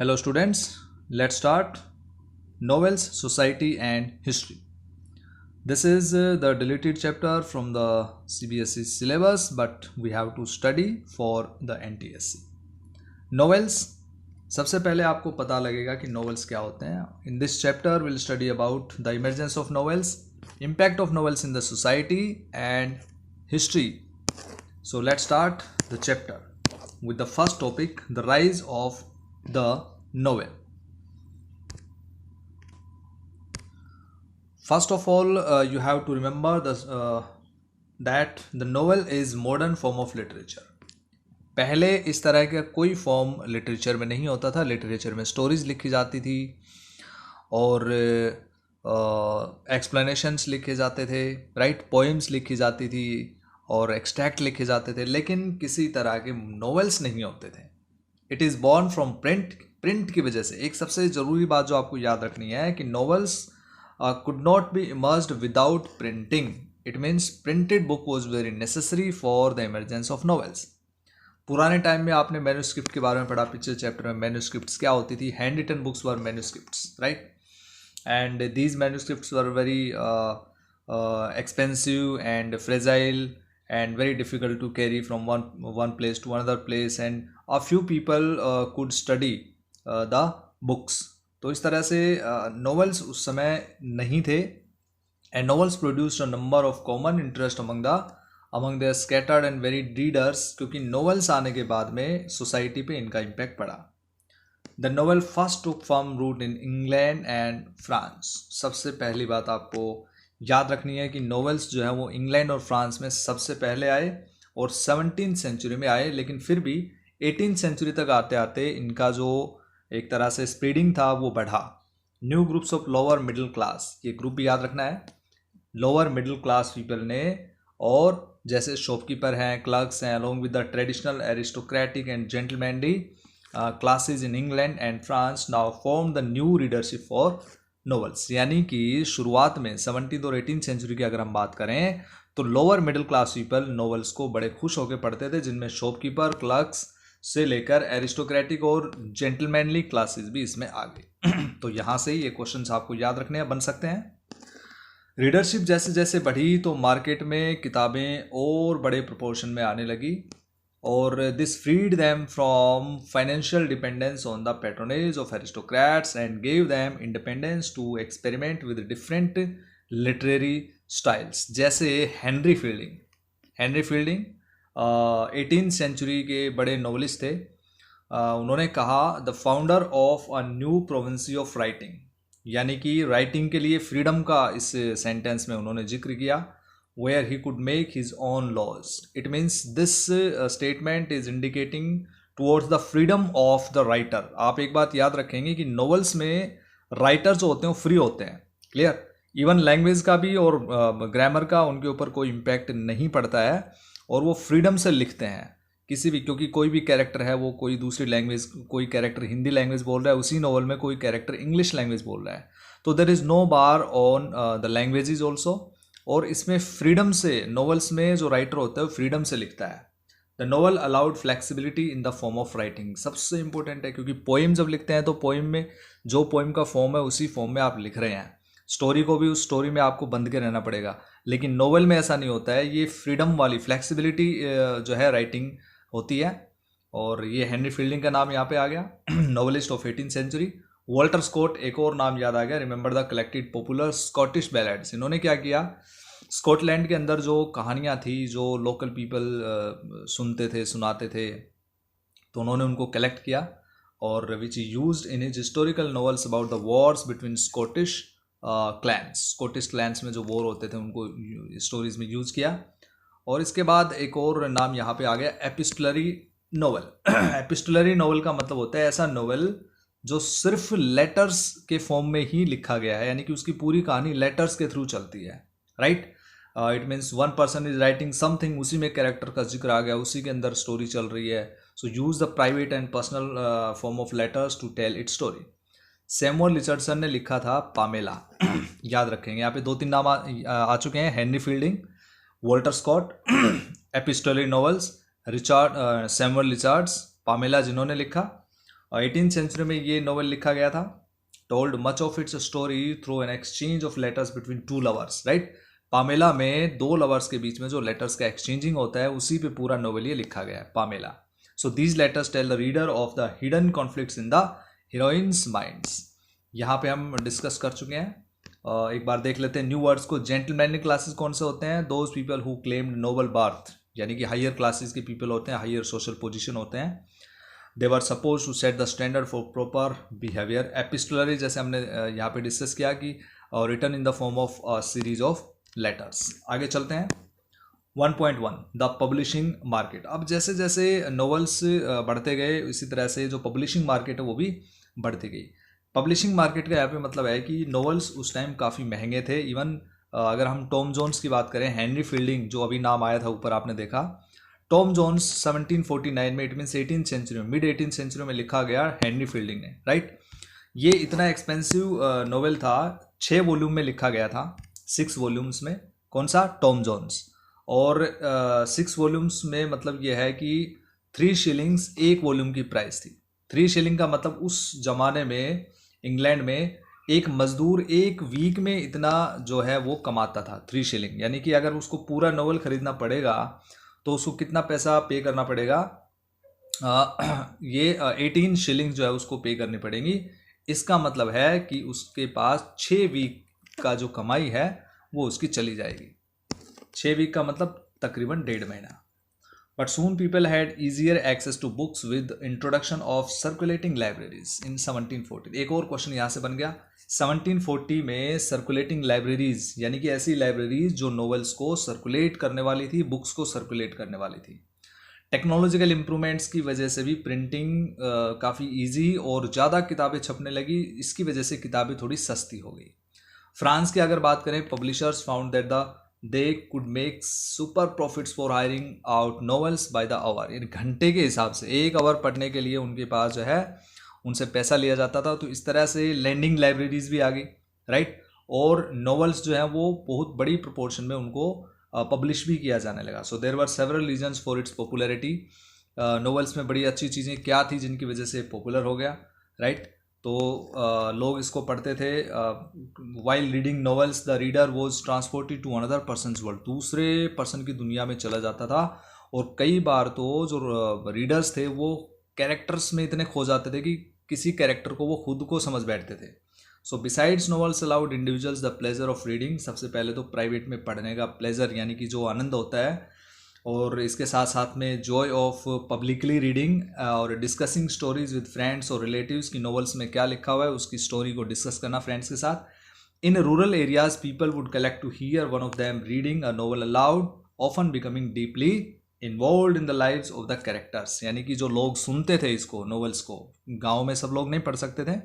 Hello students, let's start Novels, Society and History. This is the deleted chapter from the CBSE syllabus, but we have to study for the NTSC. Novels, सबसे पहले आपको पता लगेगा कि novels क्या होते हैं. In this chapter we'll study about the emergence of novels, impact of novels in the society and history. So let's start the chapter with the first topic, the rise of the novel. First of all, you have to remember that the novel is modern form of literature. पहले इस तरह का कोई form literature में नहीं होता था. Literature में स्टोरीज लिखी जाती थी और एक्सप्लेनेशंस लिखे जाते थे, राइट, पोएम्स लिखी जाती थी और एक्सट्रैक्ट लिखे जाते थे, लेकिन किसी तरह के नॉवेल्स नहीं होते थे. It is born from print की वजह से. एक सबसे ज़रूरी बात जो आपको याद रखनी है कि novels could not be emerged without printing. It means printed book was very necessary for the emergence of novels. पुराने टाइम में आपने मैन्यूस्क्रिप्ट के बारे में पढ़ा पिछले चैप्टर में. मैन्यूस्क्रिप्ट्स क्या होती थी? Hand written books were manuscripts, right, and these manuscripts were very expensive and fragile and very difficult to carry from one place to another place, and a few people could study the books. तो इस तरह से novels उस समय नहीं थे. And novels produced a number of common interest among the scattered and varied readers, क्योंकि novels आने के बाद में सोसाइटी पे इनका इम्पैक्ट पड़ा. The novel first took firm root in England and France. सबसे पहली बात आपको याद रखनी है कि नॉवेल्स जो है वो इंग्लैंड और फ्रांस में सबसे पहले आए और 17th सेंचुरी में आए, लेकिन फिर भी 18th सेंचुरी तक आते आते इनका जो एक तरह से स्प्रेडिंग था वो बढ़ा. New groups of lower middle class, ये ग्रुप भी याद रखना है, लोअर मिडिल क्लास पीपल ने, और जैसे शॉपकीपर हैं, क्लर्क्स हैं, along with the traditional aristocratic and gentlemanly classes in England and France now form the new readership for novels. यानी कि शुरुआत में 17th और 18th सेंचुरी की अगर हम बात करें तो lower middle class people novels को बड़े खुश होकर पढ़ते थे, जिनमें शॉपकीपर, क्लर्क्स से लेकर एरिस्टोक्रेटिक और जेंटलमैनली क्लासेस भी इसमें आ गई. तो यहाँ से ही ये क्वेश्चंस आपको याद रखने बन सकते हैं. रीडरशिप जैसे जैसे बढ़ी तो मार्केट में किताबें और बड़े प्रोपोर्शन में आने लगी, और this freed them from financial dependence on the patronage of aristocrats and gave them independence to experiment with different literary styles. जैसे हेनरी फील्डिंग 18th सेंचुरी के बड़े नॉवलिस्ट थे. उन्होंने कहा the founder of a new province of writing, यानी कि writing के लिए फ्रीडम का इस सेंटेंस में उन्होंने जिक्र किया. Where he could make his own laws. It means this statement is indicating towards the freedom of the writer. आप एक बात याद रखेंगे कि नॉवेल्स में राइटर जो होते हैं वो फ्री होते हैं, क्लियर. इवन लैंग्वेज का भी और ग्रामर का उनके ऊपर कोई इम्पैक्ट नहीं पड़ता है, और वो फ्रीडम से लिखते हैं किसी भी, क्योंकि कोई भी कैरेक्टर है वो कोई दूसरी लैंग्वेज, कोई कैरेक्टर हिंदी लैंग्वेज बोल रहा है, उसी नॉवल में कोई कैरेक्टर इंग्लिश लैंग्वेज बोल रहा है, तो there is no bar on the languages also. और इसमें फ्रीडम से, नॉवेल्स में जो राइटर होता है वो फ्रीडम से लिखता है. The novel allowed flexibility in the form of writing. सबसे इंपॉर्टेंट है, क्योंकि पोइम जब लिखते हैं तो पोइम में जो पोइम का फॉर्म है उसी फॉर्म में आप लिख रहे हैं. स्टोरी को भी उस स्टोरी में आपको बंध के रहना पड़ेगा, लेकिन नॉवेल में ऐसा नहीं होता है. ये फ्रीडम वाली फ्लेक्सिबिलिटी जो है राइटिंग होती है, और ये हेनरी फील्डिंग का नाम यहाँ पे आ गया, novelist of 18th century. Walter Scott, एक और नाम याद आ गया, remember the collected popular Scottish ballads. इन्होंने क्या किया, स्कॉटलैंड के अंदर जो कहानियाँ थी, जो लोकल पीपल सुनते थे, सुनाते थे, तो उन्होंने उनको कलेक्ट किया, और which used in his historical novels about the wars between Scottish clans में जो वॉर होते थे उनको स्टोरीज में यूज़ किया. और इसके बाद एक और नाम यहाँ पे आ गया, एपिस्टलरी नॉवल. एपिस्टलरी नॉवल का मतलब होता है ऐसा नॉवल जो सिर्फ लेटर्स के फॉर्म में ही लिखा गया है, यानी कि उसकी पूरी कहानी लेटर्स के थ्रू चलती है, right. It means one person is writing something, उसी में कैरेक्टर का जिक्र आ गया, उसी के अंदर स्टोरी चल रही है. So use the private and personal form of letters to tell it story. Samuel Richardson ने लिखा था पामेला. याद रखेंगे, यहाँ पे 2-3 नाम आ चुके हैं, Henry Fielding, Walter Scott, epistolary novels, Samuel Richards, Pamela जिन्होंने लिखा. 18th सेंचुरी में ये नोवेल लिखा गया था. Told much of its story through an exchange of letters between two lovers. Right, Pamela में दो लवर्स के बीच में जो लेटर्स का एक्सचेंजिंग होता है उसी पे पूरा नोवेल ये लिखा गया है, Pamela. So these letters tell the reader of the hidden conflicts in the heroines minds. यहाँ पे हम डिस्कस कर चुके हैं. एक बार देख लेते हैं न्यू वर्ड्स को. जेंटलमैन क्लासेस कौन से होते हैं? Those people who claimed noble birth, यानी कि हायर क्लासेस के पीपल होते हैं, हायर सोशल पोजीशन होते हैं. They were suppose to set the standard for proper behaviour. Epistolary जैसे हमने यहाँ पे डिस्कस किया कि written in the form of series of letters. आगे चलते हैं. 1.1 द पब्लिशिंग मार्केट. अब जैसे जैसे नॉवेल्स बढ़ते गए इसी तरह से जो पब्लिशिंग मार्केट है वो भी बढ़ती गई. पब्लिशिंग मार्केट का यहाँ पे मतलब है कि नॉवेल्स उस टाइम काफ़ी महंगे थे. इवन अगर हम टॉम जोन्स की बात करें, हेनरी फील्डिंग जो अभी नाम आया था ऊपर आपने देखा, टॉम जोन्स 1749 में, इट मीन्स 18th सेंचुरी में, मिड 18th सेंचुरी में लिखा गया हेनरी फील्डिंग ने. राइट, ये इतना एक्सपेंसिव नॉवेल था, 6 वॉल्यूम में लिखा गया था, 6 वॉल्यूम्स में. कौन सा? Tom Jones. और 6 वॉल्यूम्स में मतलब ये है कि 3 शिलिंग्स एक वॉल्यूम की प्राइस थी. 3 शिलिंग का मतलब उस जमाने में इंग्लैंड में एक मजदूर एक वीक में इतना जो है वो कमाता था, 3 शिलिंग. यानी कि अगर उसको पूरा नॉवेल खरीदना पड़ेगा तो उसको कितना पैसा पे करना पड़ेगा? ये 18 शिलिंग जो है उसको पे करनी पड़ेगी. इसका मतलब है कि उसके पास 6 वीक का जो कमाई है वो उसकी चली जाएगी. 6 वीक का मतलब तकरीबन 1.5 महीना. But soon people had easier access to books with introduction of circulating libraries in 1740. एक और क्वेश्चन यहाँ से बन गया. 1740 में सर्कुलेटिंग लाइब्रेरीज यानी कि ऐसी लाइब्रेरीज जो नॉवेल्स को सर्कुलेट करने वाली थी, बुक्स को सर्कुलेट करने वाली थी. टेक्नोलॉजिकल इम्प्रूवमेंट्स की वजह से भी प्रिंटिंग काफ़ी इजी और ज़्यादा किताबें छपने लगी. इसकी वजह से किताबें थोड़ी सस्ती हो गई. फ्रांस की अगर बात करें, publishers found that they could make super profits for hiring out novels by the hour. यानी घंटे के हिसाब से, 1 आवर पढ़ने के लिए उनके पास जो है उनसे पैसा लिया जाता था. तो इस तरह से लैंडिंग लाइब्रेरीज भी आ गई. राइट, और नॉवेल्स जो हैं वो बहुत बड़ी प्रोपोर्शन में उनको पब्लिश भी किया जाने लगा. So there were several reasons for its popularity. Novels में बड़ी अच्छी चीज़ें क्या थी जिनकी वजह से पॉपुलर हो गया? राइट, तो लोग इसको पढ़ते थे. While reading novels the reader was transported to another person's world. दूसरे पर्सन की दुनिया में चला जाता था. और कई बार तो जो रीडर्स थे वो कैरेक्टर्स में इतने खो जाते थे कि किसी कैरेक्टर को वो खुद को समझ बैठते थे. So besides novels allowed individuals the pleasure of reading. सबसे पहले तो प्राइवेट में पढ़ने का प्लेजर यानी कि जो आनंद होता है, और इसके साथ साथ में जॉय ऑफ पब्लिकली रीडिंग और डिस्कसिंग स्टोरीज विद फ्रेंड्स और रिलेटिव्स की नॉवेल्स में क्या लिखा हुआ है उसकी स्टोरी को डिस्कस करना फ्रेंड्स के साथ. In rural areas people would collect to hear one of them reading a novel aloud, often becoming deeply involve in the lives of the characters. यानी कि जो लोग सुनते थे इसको, नॉवेल्स को, गाँव में सब लोग नहीं पढ़ सकते थे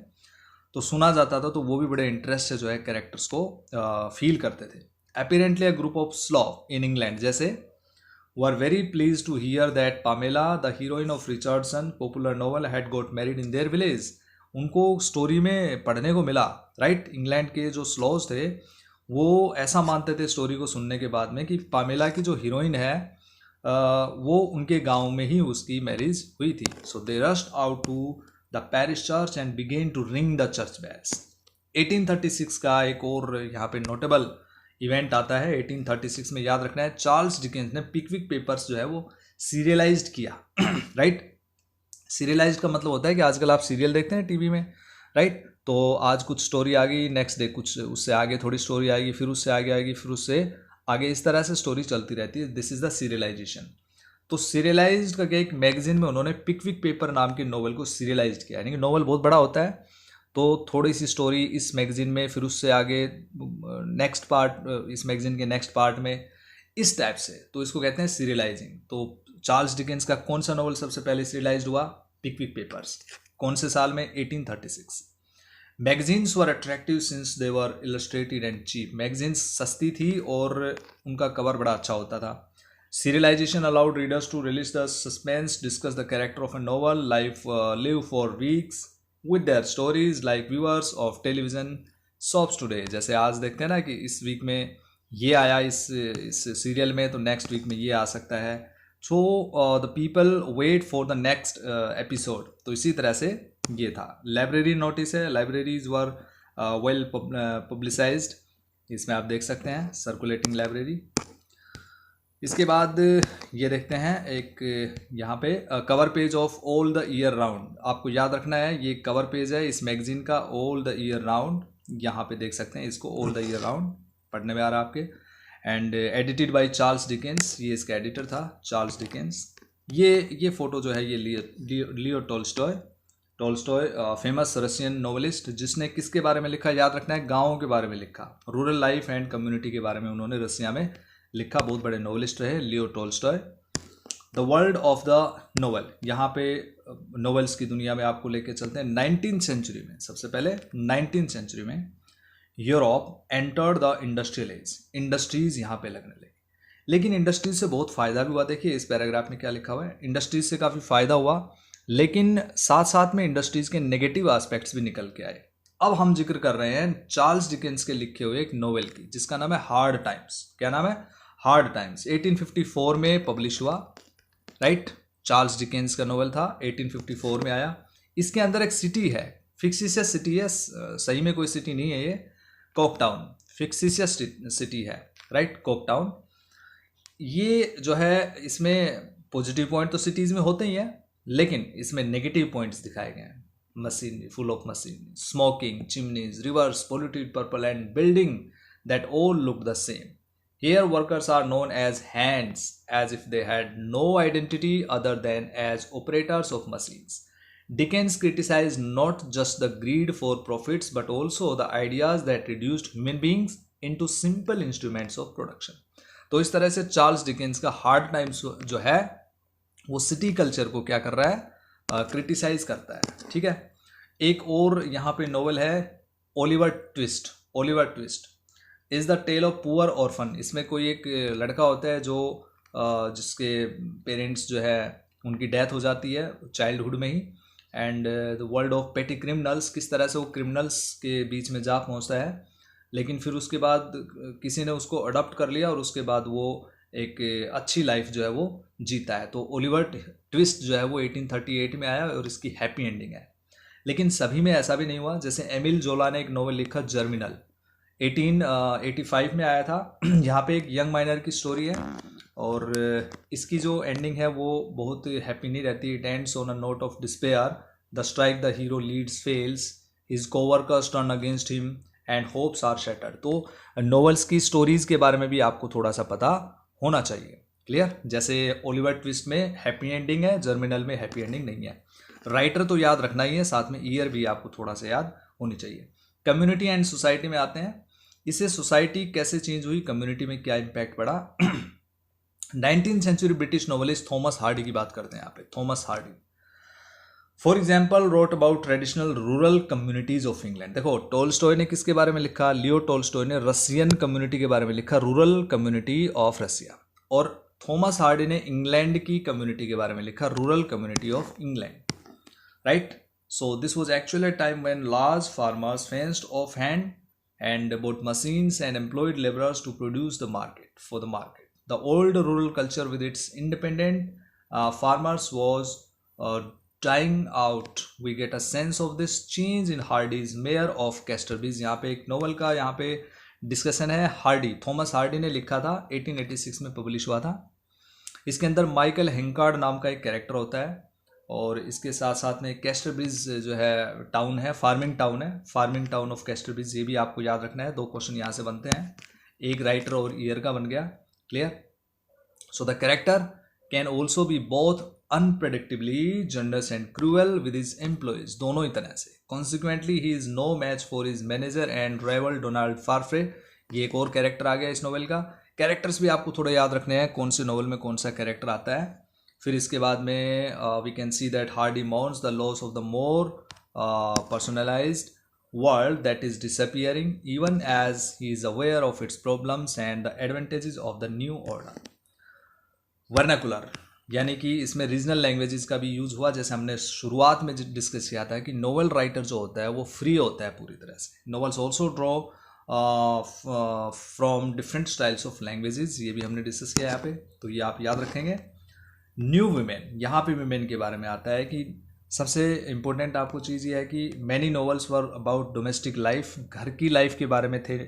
तो सुना जाता था, तो वो भी बड़े इंटरेस्ट से जो है कैरेक्टर्स को फील करते थे. Apparently a group of slave in England जैसे were very pleased to hear that Pamela, the heroine of Richardson popular novel, had got married in their village. उनको स्टोरी में पढ़ने को मिला. राइट, इंग्लैंड के जो स्लॉज थे वो ऐसा मानते थे स्टोरी को सुनने के बाद में कि पामेला की जो हीरोइन है वो उनके गांव में ही उसकी मैरिज हुई थी. So they rushed out to the parish church and began to ring the church bells. 1836 का एक और यहाँ पे नोटेबल इवेंट आता है. 1836 में याद रखना है, चार्ल्स डिकेंस ने पिकविक पेपर्स जो है वो सीरियलाइज्ड किया. राइट, सीरियलाइज्ड का मतलब होता है कि आजकल आप सीरियल देखते हैं टीवी में. राइट, तो आज कुछ स्टोरी आ गई, नेक्स्ट डे कुछ उससे आगे थोड़ी स्टोरी आएगी, फिर उससे आगे आएगी, फिर उससे आगे, इस तरह से स्टोरी चलती रहती है. This is the serialisation. तो सीरियलाइज्ड का एक मैगजीन में उन्होंने पिकविक पेपर नाम के नॉवल को सीरियलाइज्ड किया. यानी कि नॉवल बहुत बड़ा होता है तो थोड़ी सी स्टोरी इस मैगजीन में, फिर उससे आगे नेक्स्ट पार्ट इस मैगजीन के नेक्स्ट पार्ट में, इस टाइप से. तो इसको कहते हैं सीरियलाइजिंग. तो चार्ल्स डिकेंस का कौन सा नॉवल सबसे पहले सीरियलाइज्ड हुआ? Pickwick Papers. कौन से साल में? 1836. Magazines were attractive since they were illustrated and cheap. Magazines सस्ती थी और उनका कवर बड़ा अच्छा होता था. Serialization allowed readers to relish the suspense, discuss the character of a novel, live for weeks with their stories like viewers of television soaps today. जैसे आज देखते हैं ना कि इस वीक में ये आया इस सीरियल में, तो नेक्स्ट वीक में ये आ सकता है. So the people wait for the next episode. तो इसी तरह से ये था। लाइब्रेरी नोटिस है, लाइब्रेरीज वर वेल पब्लिसाइज्ड, इसमें आप देख सकते हैं सर्कुलेटिंग लाइब्रेरी। इसके बाद ये देखते हैं एक यहाँ पे cover page of all the year round. आपको याद रखना है ये कवर पेज है इस मैगजीन का, ऑल द ईयर राउंड। यहाँ पे देख सकते हैं इसको, ऑल द ईयर राउंड पढ़ने में आ रहा है आपके। And edited by Charles Dickens, ये इसका एडिटर था चार्ल्स डिकेंस। ये फोटो जो है ये लियो टोल्स्टॉय फेमस रशियन नोवेलिस्ट, जिसने किसके बारे में लिखा याद रखना है, गाँव के बारे में लिखा, रूरल लाइफ एंड कम्युनिटी के बारे में उन्होंने रसिया में लिखा। बहुत बड़े नोवेलिस्ट रहे लियो Tolstoy. The world of the novel, यहाँ पे नोवेल्स की दुनिया में आपको लेके चलते हैं 19th सेंचुरी में। सबसे पहले 19th सेंचुरी में Europe entered the industrial as, industries यहाँ पे लगने लगी। लेकिन इंडस्ट्रीज से बहुत फ़ायदा भी हुआ। देखिए इस पैराग्राफ में क्या लिखा हुआ है, इंडस्ट्रीज से काफ़ी फ़ायदा हुआ, लेकिन साथ साथ में इंडस्ट्रीज के नेगेटिव एस्पेक्ट्स भी निकल के आए। अब हम जिक्र कर रहे हैं चार्ल्स डिकेंस के लिखे हुए एक नोवेल की, जिसका नाम है हार्ड टाइम्स। क्या नाम है? Hard times. 1854 में पब्लिश हुआ, राइट। चार्ल्स डिकेंस का नोवेल था, 1854 में आया। इसके अंदर एक सिटी है, फिक्सिशियस सिटी है, सही में कोई सिटी नहीं है ये, कोकटाउन, फिक्सिशियस सिटी है, राइट, कोकटाउन। ये जो है इसमें पॉजिटिव पॉइंट तो सिटीज़ में होते ही हैं, लेकिन इसमें नेगेटिव पॉइंट्स दिखाए गए हैं। Machine, full of machine, smoking, chimneys, reverse, polluted purple and building that all look the same. Here workers are known as hands, as if they had no identity other than as operators of machines. Dickens criticized not just the greed for profits but also the ideas that reduced human beings into simple instruments of production. तो इस तरह से Charles Dickens का hard times जो है वो city culture को क्या कर रहा है, क्रिटिसाइज करता है, ठीक है। एक और यहाँ पे नोवेल है Oliver Twist. Oliver Twist is the tale of poor orphan. इसमें कोई एक लड़का होता है जो जिसके पेरेंट्स जो है उनकी डेथ हो जाती है चाइल्डहुड में ही, and the world of petty criminals, किस तरह से वो क्रिमिनल्स के बीच में जा पहुँचता है, लेकिन फिर उसके बाद किसी ने उसको अडॉप्ट कर लिया और उसके बाद वो एक अच्छी लाइफ जो है वो जीता है। तो ओलिवर ट्विस्ट जो है वो 1838 में आया और इसकी हैप्पी एंडिंग है। लेकिन सभी में ऐसा भी नहीं हुआ। जैसे एमिल जोला ने एक नोवेल लिखा जर्मिनल, 1885 में आया था। यहाँ पे एक यंग माइनर की स्टोरी है और इसकी जो एंडिंग है वो बहुत हैप्पी नहीं रहती। It ends on a note of despair, the strike the hero leads fails, his coworkers turn against him and hopes are shattered. तो नोवेल्स की स्टोरीज के बारे में भी आपको थोड़ा सा पता होना चाहिए, क्लियर। जैसे ओलिवर ट्विस्ट में हैप्पी एंडिंग है, जर्मिनल में हैप्पी एंडिंग नहीं है। राइटर तो याद रखना ही है, साथ में ईयर भी आपको थोड़ा सा याद होनी चाहिए। कम्युनिटी एंड सोसाइटी में आते हैं। इससे सोसाइटी कैसे चेंज हुई, कम्युनिटी में क्या इम्पैक्ट पड़ा। 19th century British novelist Thomas Hardy की बात करते हैं यहाँ पे। Thomas Hardy for example wrote about traditional rural communities of England. देखो टोल्स्टॉय ने किसके बारे में लिखा, लियो टोल्स्टॉय ने रशियन कम्युनिटी के बारे में लिखा, रूरल कम्युनिटी ऑफ रशिया। और थॉमस हार्डी ने इंग्लैंड की कम्युनिटी के बारे में लिखा, rural community of England, right? So this was actually a time when large farmers fenced off hand and bought machines and employed laborers to produce the market for the market. The old rural culture with its independent farmers was dying out. We get a sense of this change in Hardy's Mayor of Casterbridge. यहाँ पे एक novel का यहाँ पे discussion है। Hardy, Thomas Hardy ने लिखा था, 1886 में पब्लिश हुआ था। इसके अंदर माइकल हेंकार्ड नाम का एक कैरेक्टर होता है और इसके साथ साथ में कैस्टरब्रिज जो है टाउन है, फार्मिंग टाउन है, फार्मिंग टाउन ऑफ कैस्टरब्रिज। ये भी आपको याद रखना है, 2 क्वेश्चन यहाँ से बनते हैं, एक राइटर और ईयर का बन गया, clear. So the character can also be both unpredictably generous and cruel with his employees, दोनों ही तरह से। Consequently he is no match for his manager and rival Donald Farfrae. ये एक और कैरेक्टर आ गया इस नोवेल का। कैरेक्टर्स भी आपको थोड़े याद रखने हैं, कौन से नोवेल में कौन सा कैरेक्टर आता है। फिर इसके बाद में we can see that Hardy mourns the loss of the more personalized world that is disappearing even as he is aware of its problems and the advantages of the new order. Vernacular यानी कि इसमें regional languages का भी use हुआ। जैसे हमने शुरुआत में डिस्कस किया था कि नोवेल राइटर जो होता है वो फ्री होता है पूरी तरह से। Novels also draw from different styles of languages, ये भी हमने डिस्कस किया यहाँ पे, तो ये आप याद रखेंगे। न्यू वीमेन, यहाँ पे वीमेन के बारे में आता है कि सबसे इम्पोर्टेंट आपको चीज़ ये है कि many novels were about domestic life, घर की लाइफ के बारे में थे,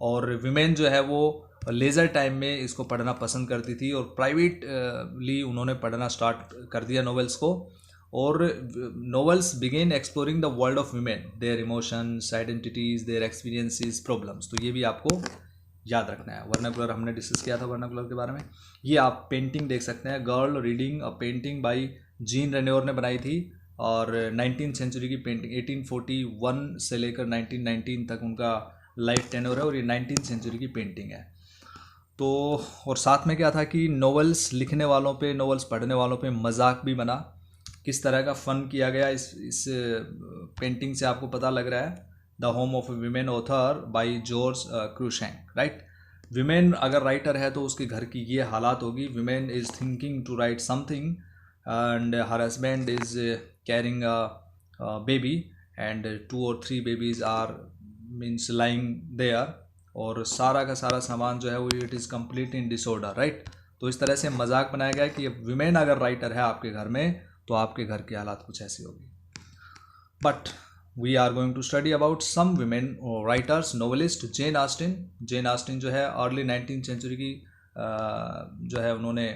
और वीमेन जो है वो लेज़र टाइम में इसको पढ़ना पसंद करती थी और प्राइवेटली उन्होंने पढ़ना स्टार्ट कर दिया नॉवेल्स को। और novels begin exploring the world of women, their emotions, identities, their experiences, problems. तो ये भी आपको याद रखना है। वर्नाकुलर हमने डिस्कस किया था वर्नाकुलर के बारे में। ये आप पेंटिंग देख सकते हैं, girl reading a painting by Jean Renoir ने बनाई थी, और 19th सेंचुरी की पेंटिंग, 1841 से लेकर 1919 तक उनका लाइफ टेन्योर है, और ये 19th सेंचुरी की पेंटिंग है। तो और साथ में क्या था कि नॉवेल्स लिखने वालों पे, नॉवेल्स पढ़ने वालों पे मजाक भी बना, किस तरह का फ़न किया गया इस पेंटिंग से आपको पता लग रहा है। The home of a women author by George Cruikshank, right. Women अगर राइटर है तो उसके घर की ये हालात होगी। Women is thinking to write something and her husband is carrying a baby and 2 or 3 babies are means lying there, और सारा का सारा सामान जो है वो it is complete in disorder, right. तो इस तरह से मजाक बनाया गया कि वीमेन अगर राइटर है आपके घर में तो आपके घर की हालात कुछ ऐसी होगी। But we are going to study about some women writers, novelist. Jane Austen, Jane Austen जो है अर्ली 19th सेंचुरी की जो है उन्होंने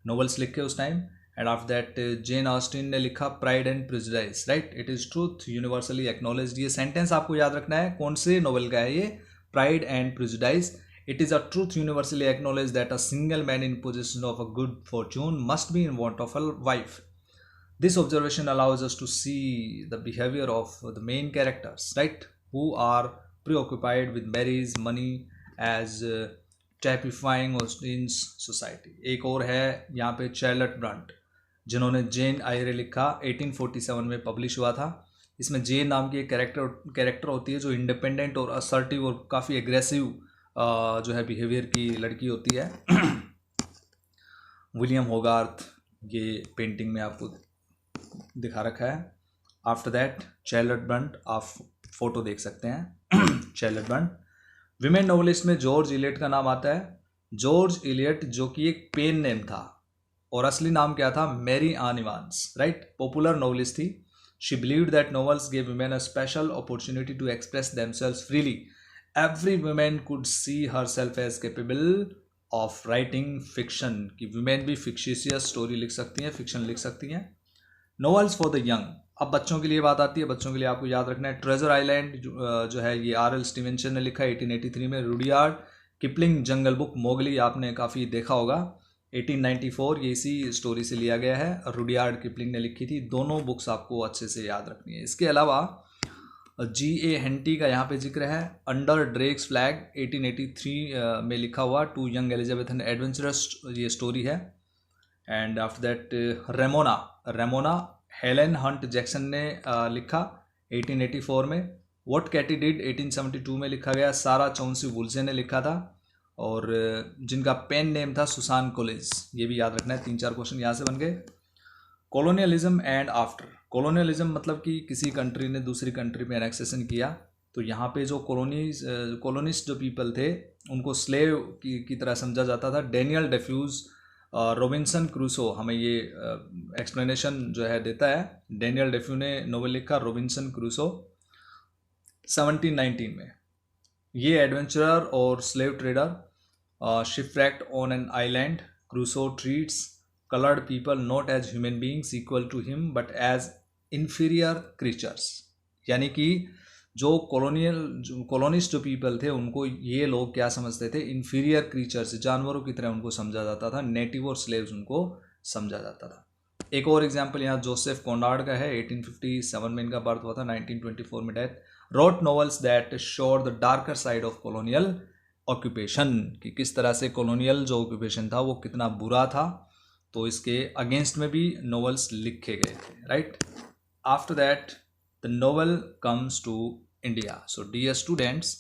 नॉवेल्स लिखे उस time. And after that Jane Austen ने लिखा pride and prejudice, right. It is truth universally acknowledged. ये सेंटेंस आपको याद रखना है, कौन से नॉवेल का है ये, pride and prejudice. It is a truth universally acknowledged that a single man in possession of a good fortune must be in want of a wife. This observation allows us to see the behavior of the main characters, right, who are preoccupied with marriage, money as typifying in society. एक और है यहाँ पे Charlotte Brunt, जिन्होंने जेन आयरे लिखा, 1847 में publish हुआ था। इसमें जेन नाम की एक कैरेक्टर होती है जो इंडिपेंडेंट और असर्टिव और काफ़ी एग्रेसिव जो है बिहेवियर की लड़की होती है। विलियम होगार्थ ये पेंटिंग में आपको दिखा रखा है। आफ्टर दैट चार्लोट ब्रंट, आप फोटो देख सकते हैं चार्लोट ब्रंट। विमेन नॉवेलिस्ट में जॉर्ज इलियट का नाम आता है। जॉर्ज इलियट जो कि एक पेन नेम था, और असली नाम क्या था, Mary Ann Evans, right. Popular novelist थी। She believed that novels give women a special opportunity to express themselves freely. Every woman could see herself as capable of writing fiction, कि women भी fictitious story लिख सकती हैं, fiction लिख सकती हैं। Novels for the young, अब बच्चों के लिए बात आती है। बच्चों के लिए आपको याद रखना है ट्रेजर आइलैंड जो है ये R.L. स्टीवेंसन ने लिखा है 1883 में। रुडियार्ड किपलिंग जंगल बुक मोगली आपने काफ़ी देखा होगा, 1894, ये इसी स्टोरी से लिया गया है, रुडियार्ड किपलिंग ने लिखी थी। दोनों बुक्स आपको अच्छे से याद रखनी है। इसके अलावा G.A. हेंटी का यहाँ पे जिक्र है। अंडर ड्रेक्स फ्लैग 1883 में लिखा हुआ, टू यंग एलिजाबेथन एडवेंचरस ये स्टोरी है। And after that Ramona, Ramona Helen Hunt Jackson ने लिखा 1884 में। व्हाट कैटी डिड 1872 में लिखा गया, सारा चौंसी वुल्से ने लिखा था, और जिनका पेन नेम था सुसान कोलिंस। ये भी याद रखना है, 3-4 क्वेश्चन यहाँ से बन गए। कॉलोनियलिज्म एंड आफ्टर, कॉलोनियलिज्म मतलब कि किसी कंट्री ने दूसरी कंट्री में एनेक्सेशन किया, तो यहाँ पे जो कॉलोनिस्ट जो पीपल थे उनको स्लेव की तरह समझा जाता था। डेनियल डेफ्यूज, रॉबिन्सन क्रूसो हमें ये एक्सप्लेनेशन जो है देता है। डेनियल डेफ्यू ने नोवेल लिखा रॉबिन्सन क्रूसो 1719 में। ये एडवेंचरर और slave trader shipwrecked on an island, Crusoe treats colored people not as human beings equal to him but as inferior creatures। यानी कि जो कॉलोनिस्ट जो पीपल थे उनको ये लोग क्या समझते थे, इन्फीरियर क्रीचर्स, जानवरों की तरह उनको समझा जाता था। नेटिव और स्लेव्स उनको समझा जाता था। एक और एग्जांपल यहाँ जोसेफ कॉनराड का है, 1857 में इनका बर्थ हुआ था, 1924 में डेथ। रोट नॉवेल्स दैट शोर the darker side of colonial occupation, कि किस तरह से कॉलोनियल जो ऑक्यूपेशन था वो कितना बुरा था, तो इसके अगेंस्ट में भी नॉवेल्स लिखे गए थे, right. After that the novel comes to India. So dear students,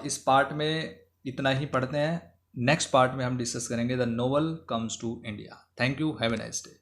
इस पार्ट में इतना ही पढ़ते हैं। नेक्स्ट पार्ट में हम डिस्कस करेंगे the novel comes to India. Thank you, have a nice day.